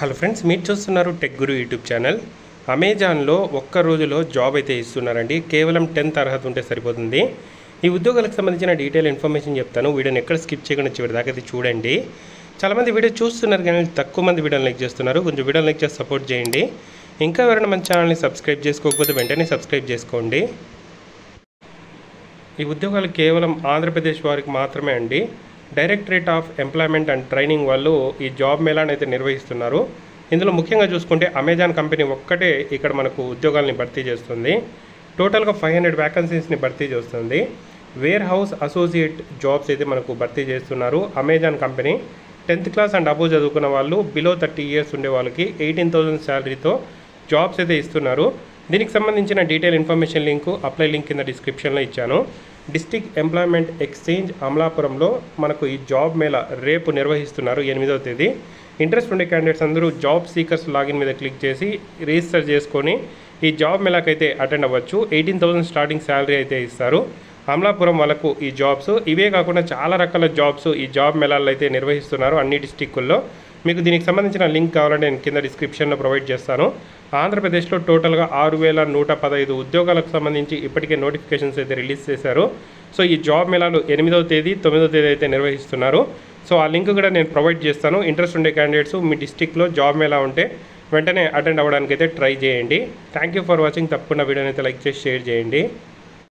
Hello friends, మీరు చూస్తున్నారు tech గురు YouTube channel. అమెజాన్లో ఒక్క రోజులో జాబ్ అయితే ఇస్తున్నారండి. కేవలం 10th అర్హత ఉంటే సరిపోతుంది. ఈ ఉద్యోగాలకు సంబంధించిన డీటెయిల్ ఇన్ఫర్మేషన్ చెప్తాను. వీడియోని ఎక్కడ స్కిప్ చేయకుండా చివరి దాకా అయితే చూడండి. చాలామంది వీడియో చూస్తున్నారు కానీ తక్కువ మంది వీడియోని లైక్ చేస్తున్నారు. కొంచెం వీడియోని లైక్ చేసి సపోర్ట్ చేయండి. ఇంకా ఎవరైనా మన ఛానల్ని సబ్స్క్రైబ్ చేసుకోకపోతే వెంటనే సబ్స్క్రైబ్ చేసుకోండి. ఈ ఉద్యోగాలు కేవలం ఆంధ్రప్రదేశ్ వారికి మాత్రమే అండి. Directorate of employment and training వాళ్ళు ఈ జాబ్ మేళాను అయితే నిర్వహిస్తున్నారు. ఇందులో ముఖ్యంగా చూసుకుంటే అమెజాన్ కంపెనీ ఒక్కటే ఇక్కడ మనకు ఉద్యోగాలని భర్తీ చేస్తుంది. టోటల్గా 500 వ్యాకన్సీస్ని భర్తీ చేస్తుంది. వేర్ హౌస్ అసోసియేట్ జాబ్స్ అయితే మనకు భర్తీ చేస్తున్నారు. Amazon company 10th class and above చదువుకున్న వాళ్ళు, బిలో 30 years ఉండే వాళ్ళకి 18,000 శాలరీతో జాబ్స్ అయితే ఇస్తున్నారు. దీనికి సంబంధించిన detail information link, apply link కింద డిస్క్రిప్షన్లో ఇచ్చాను. డిస్ట్రిక్ట్ ఎంప్లాయ్మెంట్ ఎక్స్చేంజ్ అమలాపురంలో మనకు ఈ జాబ్ మేళా రేపు నిర్వహిస్తున్నారు, 8వ తేదీ. ఇంట్రెస్ట్ ఉండే క్యాండిడేట్స్ అందరూ జాబ్ సీకర్స్ లాగిన్ మీద క్లిక్ చేసి రిజిస్టర్ చేసుకొని ఈ జాబ్ మేళాకైతే అటెండ్ అవ్వచ్చు. 18,000 స్టార్టింగ్ శాలరీ అయితే ఇస్తారు. అమలాపురం వాళ్ళకు ఈ జాబ్స్, ఇవే కాకుండా చాలా రకాల జాబ్స్ ఈ జాబ్ మేళాల్లో అయితే నిర్వహిస్తున్నారు అన్ని డిస్టిక్కుల్లో. మీకు దీనికి సంబంధించిన లింక్ కావాలంటే నేను కింద డిస్క్రిప్షన్లో ప్రొవైడ్ చేస్తాను. ఆంధ్రప్రదేశ్లో టోటల్గా 6,115 ఉద్యోగాలకు సంబంధించి ఇప్పటికే నోటిఫికేషన్స్ అయితే రిలీజ్ చేశారు. సో ఈ జాబ్ మేళాలు 8వ తేదీ 9వ తేదీ అయితే నిర్వహిస్తున్నారు. సో ఆ లింక్ కూడా నేను ప్రొవైడ్ చేస్తాను. ఇంట్రెస్ట్ ఉండే క్యాండిడేట్స్ మీ డిస్టిక్లో జాబ్ మేళా ఉంటే వెంటనే అటెండ్ అవ్వడానికి అయితే ట్రై చేయండి. Thank you for watching. తప్పకుండా వీడియోని అయితే లైక్ చేసి షేర్ చేయండి.